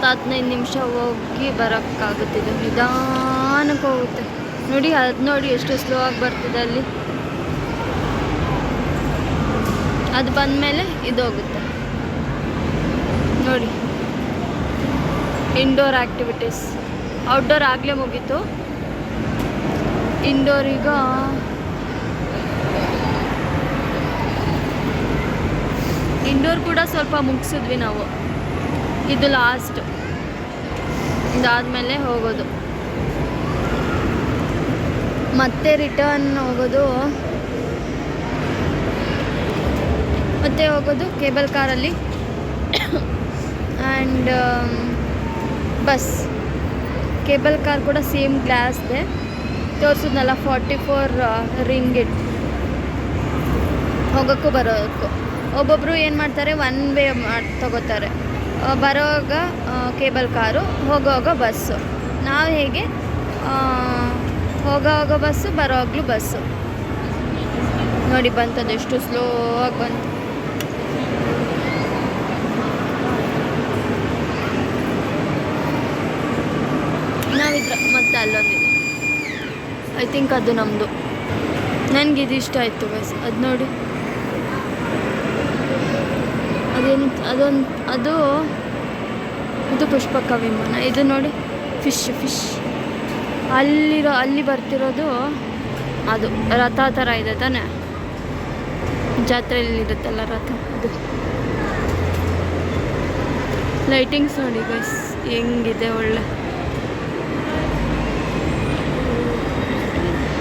10-15 ನಿಮಿಷ ಹೋಗಿ ಬರೋಕ್ಕಾಗುತ್ತಿದೆ, ನಿಧಾನಕ್ಕೆ ಹೋಗುತ್ತೆ ನೋಡಿ. ಅದು ನೋಡಿ ಎಷ್ಟು ಸ್ಲೋ ಆಗಿ ಬರ್ತಿದೆ ಅಲ್ಲಿ. ಅದು ಬಂದಮೇಲೆ ಇದು ಹೋಗುತ್ತೆ ನೋಡಿ. ಇಂಡೋರ್ ಆ್ಯಕ್ಟಿವಿಟೀಸ್, ಔಟ್ಡೋರ್ ಆಗಲೇ ಮುಗೀತು. ಇಂಡೋರ್ ಈಗ ಇಂಡೋರ್ ಕೂಡ ಸ್ವಲ್ಪ ಮುಗಿಸಿದ್ವಿ ನಾವು. ಇದು ಲಾಸ್ಟ್, ಇದಾದಮೇಲೆ ಹೋಗೋದು, ಮತ್ತೆ ರಿಟರ್ನ್ ಹೋಗೋದು, ಮತ್ತೆ ಹೋಗೋದು ಕೇಬಲ್ ಕಾರಲ್ಲಿ ಆ್ಯಂಡ್ ಬಸ್. ಕೇಬಲ್ ಕಾರ್ ಕೂಡ ಸೇಮ್ ಗ್ಲಾಸ್ದೆ ತೋರಿಸಿದ್ನಲ್ಲ 44 ರಿಂಗಿಟ್ ಹೋಗೋಕ್ಕೂ ಬರೋಕ್ಕೂ. ಒಬ್ಬೊಬ್ಬರು ಏನು ಮಾಡ್ತಾರೆ, ಒನ್ ವೇ ತಗೋತಾರೆ. ಬರೋವಾಗ ಕೇಬಲ್ ಕಾರು, ಹೋಗೋವಾಗ ಬಸ್ಸು. ನಾವು ಹೇಗೆ ಹೋಗೋವಾಗ ಬಸ್ಸು, ಬರೋವಾಗಲೂ ಬಸ್ಸು. ನೋಡಿ ಬಂತದ್ದು ಎಷ್ಟು ಸ್ಲೋ ಆಗಿ ಬಂತು. ನಾವಿದ್ರ ಮತ್ತೆ ಅಲ್ಲೊಂದಿದೆ, ಐ ಥಿಂಕ್ ಅದು ನಮ್ಮದು. ನನಗಿದು ಇಷ್ಟ ಆಯಿತು ಬಸ್. ಅದು ನೋಡಿ, ಅದೇನು ಅದು ಇದು ಪುಷ್ಪಕ ವಿಮಾನ. ಇದು ನೋಡಿ ಫಿಶ್ ಅಲ್ಲಿ ಬರ್ತಿರೋದು ಅದು ರಥ ಥರ ಇದೆ ತಾನೆ, ಜಾತ್ರೆಯಲ್ಲಿ ಇರುತ್ತಲ್ಲ ರಥ. ಅದು ಲೈಟಿಂಗ್ಸ್ ನೋಡಿ ಗೈಸ್ ಹೆಂಗಿದೆ, ಒಳ್ಳೆ.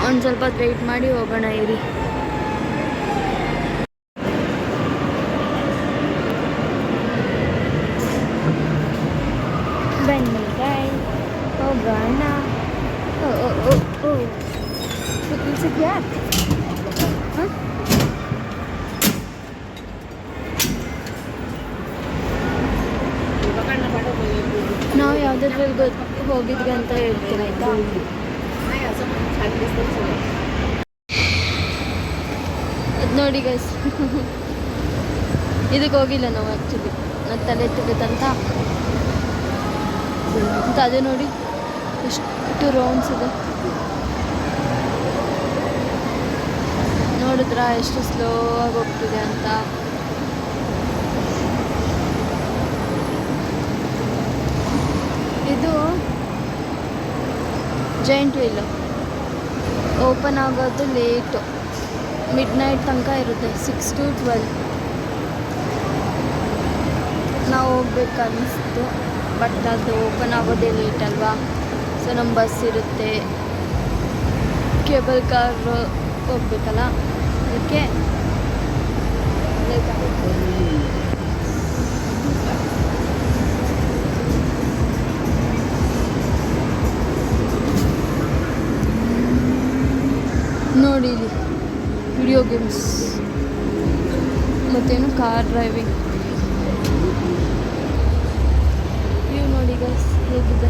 ಒಂದು ಸ್ವಲ್ಪ ವೆಯ್ಟ್ ಮಾಡಿ ಹೋಗೋಣ ಇರಿ. ಬನ್ನಿ ಗೈಸ್ ಹೋಗೋಣ. ಸಿಕ್ಕಿದ್ಯಾ? ನಾವು ಯಾವುದ್ರಲ್ಲಿ ಹೋಗಿದ್ವಿ ಅಂತ ಹೇಳ್ತೀನಿ ಆಯಿತಾ. ಅದು ನೋಡಿ ಗೈಸ್, ಇದಕ್ಕೆ ಹೋಗಿಲ್ಲ ನಾವು ಆ್ಯಕ್ಚುಲಿ, ನನ್ನ ತಲೆ ತುಳಿತಂತ. ಅದು ನೋಡಿ ಎಷ್ಟು ರೌಂಡ್ಸ್ ಇದೆ, ನೋಡಿದ್ರಾ ಎಷ್ಟು ಸ್ಲೋ ಆಗಿ ಹೋಗ್ತಿದೆ ಅಂತ. ಇದು ಜೈಂಟ್ ವೀಲು ಓಪನ್ ಆಗೋದು ಲೇಟು, ಮಿಡ್-ನೈಟ್ ತನಕ ಇರುತ್ತೆ, 6 to 12. ನಾವು ಹೋಗ್ಬೇಕು ಅನ್ನಿಸ್ತು, ಬಟ್ ಅದು ಓಪನ್ ಆಗೋದೇ ಲೇಟ್ ಅಲ್ವಾ. ಸೊ ನಮ್ಮ ಬಸ್ ಇರುತ್ತೆ, ಕೇಬಲ್ ಕಾರ್ ಹೋಗ್ಬೇಕಲ್ಲ, ಅದಕ್ಕೆ ಲೇಟ್ ಆಗುತ್ತೆ. ನೋಡಿ ಇಲ್ಲಿ ವಿಡಿಯೋ ಗೇಮ್ಸ್ ಮತ್ತೇನು ಕಾರ್ ಡ್ರೈವಿಂಗ್. ವ್ಯೂ ನೋಡಿ ಗೈಸ್ ಹೇಗಿದೆ.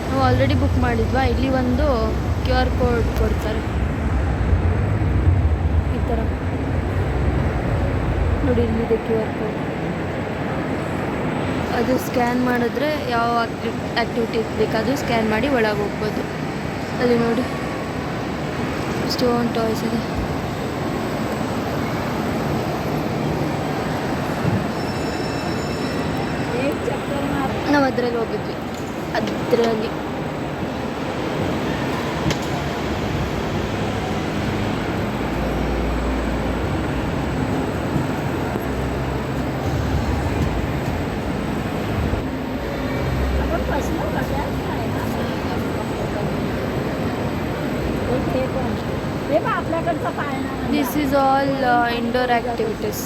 ನಾವು ಆಲ್ರೆಡಿ ಬುಕ್ ಮಾಡಿದ್ವಾ. ಇಲ್ಲಿ ಒಂದು QR ಕೋಡ್ ಕೊಡ್ತಾರೆ ಈ ಥರ ನೋಡಿ, ಇಲ್ಲಿದೆ QR ಕೋಡ್. ಅದು ಸ್ಕ್ಯಾನ್ ಮಾಡಿದ್ರೆ ಯಾವ ಆ್ಯಕ್ಟಿವಿಟೀಸ್ ಬೇಕಾದರೂ ಸ್ಕ್ಯಾನ್ ಮಾಡಿ ಒಳಗೆ ಹೋಗ್ಬೋದು. ಅಲ್ಲಿ ನೋಡಿ ಎಷ್ಟೊಂದು ಟಾಯ್ಸ್ ಇದೆ. ನಾವು ಅದರಲ್ಲಿ ಹೋಗಿದ್ವಿ, ಅದರಲ್ಲಿ this is all indoor activities.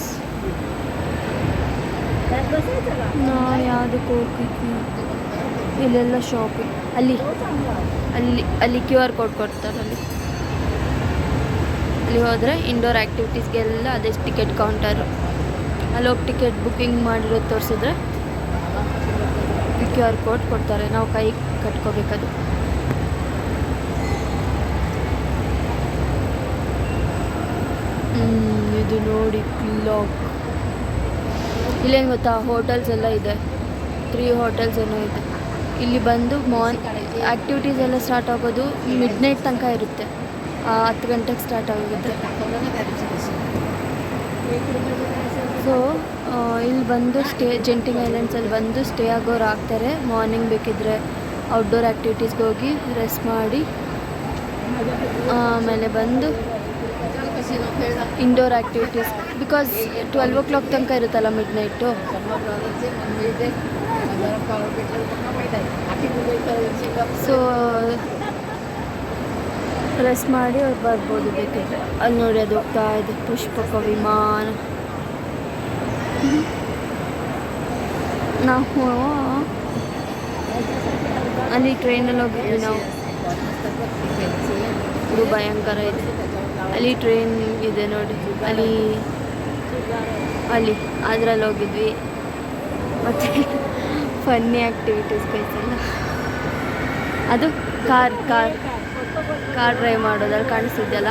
ನಾವು ಯಾವುದಕ್ಕೆ ಹೋಗಿದ್ವಿ, ಇಲ್ಲೆಲ್ಲ ಶಾಪಿಂಗ್. ಅಲ್ಲಿ QR ಕೋಡ್ ಕೊಡ್ತಾರೆ. ಅಲ್ಲಿ ಹೋದರೆ ಇಂಡೋರ್ ಆ್ಯಕ್ಟಿವಿಟೀಸ್ಗೆಲ್ಲ ಅದೇ ಟಿಕೆಟ್ ಕೌಂಟರು. ಅಲ್ಲಿ ಹೋಗಿ ಟಿಕೆಟ್ ಬುಕ್ಕಿಂಗ್ ಮಾಡಿರೋದು ತೋರಿಸಿದ್ರೆ QR ಕೋಡ್ ಕೊಡ್ತಾರೆ, ನಾವು ಕೈ ಕಟ್ಕೋಬೇಕದು. ಇದು ನೋಡಿ ಪಿಲಾಕ್. ಇಲ್ಲೇನು ಗೊತ್ತಾ, ಹೋಟೆಲ್ಸ್ ಎಲ್ಲ ಇದೆ, 3 ಹೋಟೆಲ್ಸ್ ಏನೋ ಇದೆ. ಇಲ್ಲಿ ಬಂದು ಆ್ಯಕ್ಟಿವಿಟೀಸ್ ಎಲ್ಲ ಸ್ಟಾರ್ಟ್ ಆಗೋದು ಮಿಡ್-ನೈಟ್ ತನಕ ಇರುತ್ತೆ, 10 ಗಂಟೆಗೆ ಸ್ಟಾರ್ಟ್ ಆಗುತ್ತೆ. ಸೊ ಇಲ್ಲಿ ಬಂದು ಜೆಂಟಿಂಗ್ ಐಲ್ಯಾಂಡ್ಸಲ್ಲಿ ಬಂದು ಸ್ಟೇ ಆಗೋರು ಆಗ್ತಾರೆ. ಮಾರ್ನಿಂಗ್ ಬೇಕಿದ್ದರೆ ಔಟ್ಡೋರ್ ಆ್ಯಕ್ಟಿವಿಟೀಸ್ಗೆ ಹೋಗಿ ರೆಸ್ಟ್ ಮಾಡಿ ಆಮೇಲೆ ಬಂದು ಇಂಡೋರ್ ಆ್ಯಕ್ಟಿವಿಟೀಸ್, ಬಿಕಾಸ್ 12 o'clock ತನಕ ಇರುತ್ತಲ್ಲ ಮಿಡ್-ನೈಟು. ಸೊ ರೆಸ್ಟ್ ಮಾಡಿ ಅವ್ರು ಬರ್ಬೋದು ಬೇಕಿದ್ರೆ. ಅಲ್ಲಿ ನೋಡಿ ಅದು ಹೋಗ್ತಾ ಇದೆ ಪುಷ್ಪಕ ವಿಮಾನ. ನಾವು ಅಲ್ಲಿ ಟ್ರೈನಲ್ಲಿ ಹೋಗಿದ್ವಿ ನಾವು. ಇದು ಭಯಂಕರ ಇದೆ. ಅಲ್ಲಿ ಟ್ರೈನ್ ಇದೆ ನೋಡಿ, ಅಲ್ಲಿ ಅದರಲ್ಲಿ ಹೋಗಿದ್ವಿ. ಮತ್ತು ಫನ್ನಿ ಆ್ಯಕ್ಟಿವಿಟೀಸ್ ಕೈತಲ್ಲ, ಅದು ಕಾರ್ ಡ್ರೈವ್ ಮಾಡೋದ್ರಲ್ಲಿ ಕಾಣಿಸ್ತಿದ್ದೆಲ್ಲ.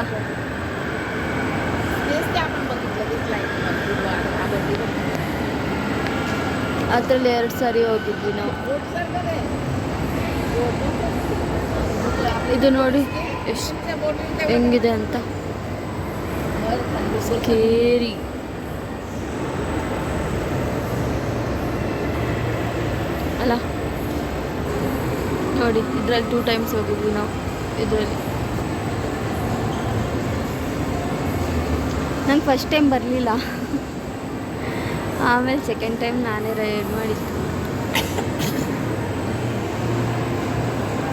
ಅದರಲ್ಲಿ 2 ಸಾರಿ ಹೋಗಿದ್ವಿ ನಾವು. ಇದು ನೋಡಿ ಎಷ್ಟು ಹೆಂಗಿದೆ ಅಂತ, ಸ್ಕೇರಿ. ಅಲ್ಲ ನೋಡಿ, ಇದರಲ್ಲಿ 2 ಟೈಮ್ಸ್ ಹೋಗಿದ್ವಿ ನಾವು. ಇದರಲ್ಲಿ ನಂಗೆ ಫಸ್ಟ್ ಟೈಮ್ ಬರಲಿಲ್ಲ, ಆಮೇಲೆ ಸೆಕೆಂಡ್ ಟೈಮ್ ನಾನೇ ರೈಡ್ ಮಾಡಿದ್ದು.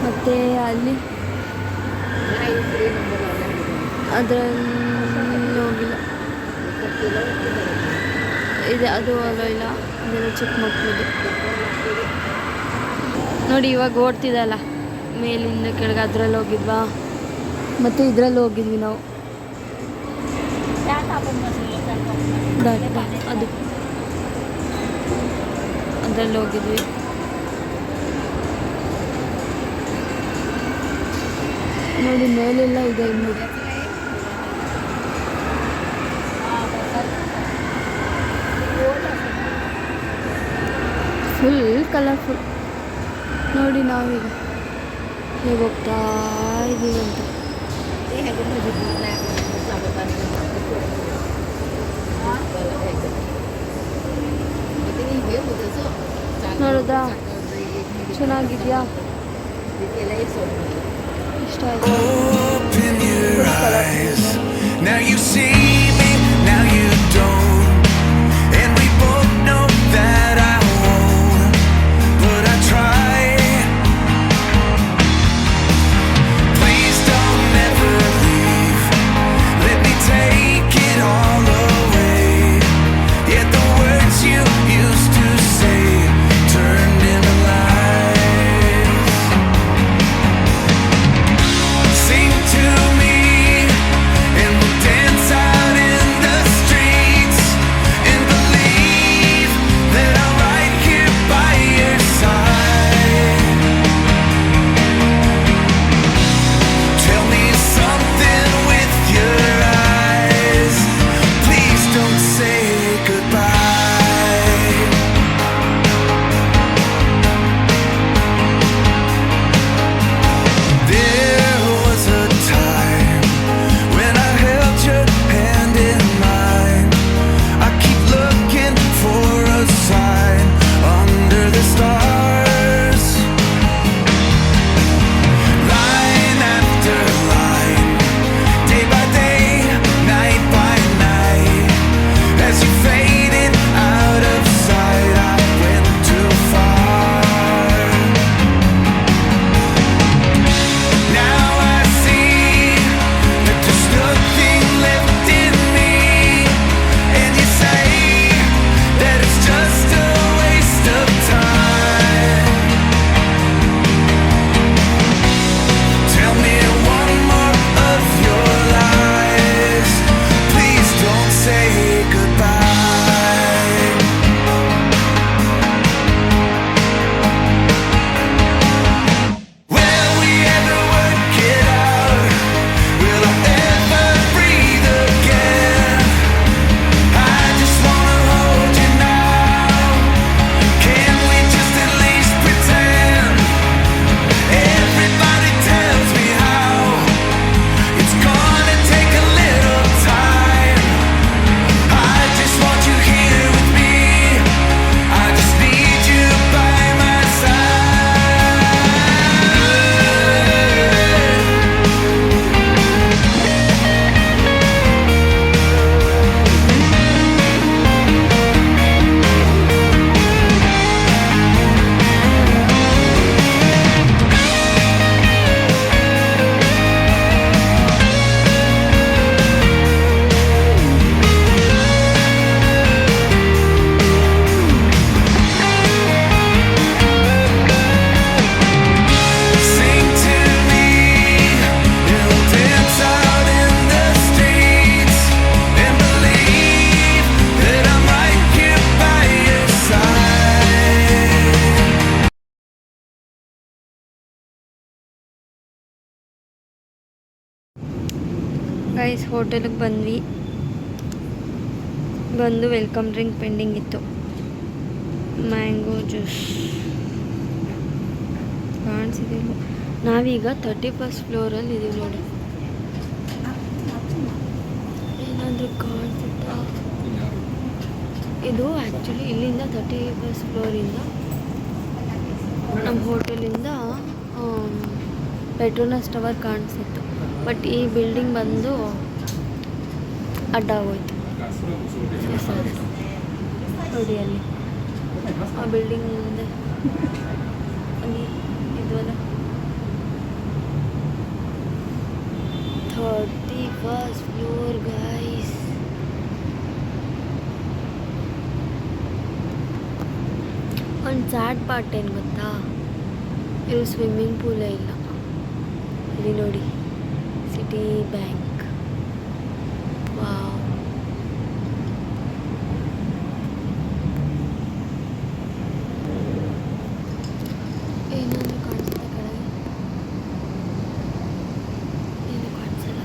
ಮತ್ತು ಅಲ್ಲಿ ಅದರಲ್ಲಿ ಹೋಗಿಲ್ಲ, ಇದೆ ಅದು ಹೋಗಲ್ಲ. ಅದೆಲ್ಲ ಚಿಕ್ಕ ಮಕ್ಕಳದು ನೋಡಿ. ಇವಾಗ ಓಡ್ತಿದ್ದಲ್ಲ ಮೇಲಿಂದ ಕೆಳಗೆ, ಅದರಲ್ಲಿ ಹೋಗಿದ್ವಾ. ಮತ್ತು ಇದರಲ್ಲಿ ಹೋಗಿದ್ವಿ ನಾವು, ಅದು ಅದರಲ್ಲಿ ಹೋಗಿದ್ವಿ. ನೋಡಿ ಮೇಲೆಲ್ಲ ಇದೆ ಇನ್ನು. ಫುಲ್ ಕಲರ್ಫುಲ್ ನೋಡಿ. ನಾವೀಗ ಹೇಗೆ ಹೋಗ್ತಾ ಇದ್ದೀವಿ ಅಂತ. ನೋಡೋದಾ, ಚೆನ್ನಾಗಿದ್ಯಾ? ಇಷ್ಟ ಆಯ್ತು. Now you see me, now you don't, and we both know that I won't, but I try. Please don't ever leave, let me take it all away. Yet the words you used to say turned into lies. Sing to me and we'll dance out. Guys ಹೋಟೆಲಿಗೆ ಬಂದ್ವಿ. ಬಂದು welcome drink pending ಇತ್ತು. Mango juice ಕಾಣಿಸಿದೆಯಲ್ಲ. ನಾವೀಗ 31st ಫ್ಲೋರಲ್ಲಿ ಇದೀವಿ ನೋಡಿ. ಏನಾದರೂ ಕಾಣಿಸುತ್ತಾ? ಇದು ಆ್ಯಕ್ಚುಲಿ ಇಲ್ಲಿಂದ 31st ಫ್ಲೋರಿಂದ ನಮ್ಮ ಹೋಟೆಲಿಂದ ಪೆಟ್ರೋನಸ್ ಟವರ್ ಕಾಣಿಸಿತ್ತು. ಬಟ್ ಈ ಬಿಲ್ಡಿಂಗ್ ಬಂದು ಅಡ್ಡಾಗೋಯ್ತು ನೋಡಿ. ಅಲ್ಲಿ ಆ ಬಿಲ್ಡಿಂಗ್ ಮುಂದೆ ಅಲ್ಲಿ ಇದಲ್ಲ 31st ಫ್ಲೋರ್ ಗೈಸ್. ಒಂದು ಸ್ಯಾಡ್ ಪಾರ್ಟ್ ಏನು ಗೊತ್ತಾ, ಇದು ಸ್ವಿಮ್ಮಿಂಗ್ ಪೂಲೇ ಇಲ್ಲ. ಇಲ್ಲಿ ನೋಡಿ ಸಿಟಿ ಬ್ಯಾಂಕ್. ವಾವ್, ಏನಾದರೂ ಕಾಣಿಸುತ್ತೆ ಕೆಳಗೆ? ಏನು ಕಾಣಿಸಲ್ಲ.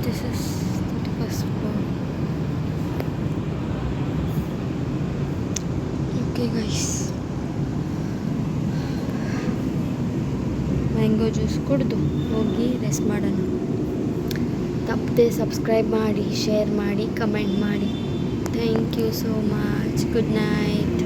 This is 31st floor. Okay guys, mango juice ಕುಡಿದು ಹೋಗಿ ರೆಸ್ಟ್ ಮಾಡೋಣ. ತಪ್ಪದೆ ಸಬ್ಸ್ಕ್ರೈಬ್ ಮಾಡಿ, ಶೇರ್ ಮಾಡಿ, ಕಮೆಂಟ್ ಮಾಡಿ. Thank you so much. Good night.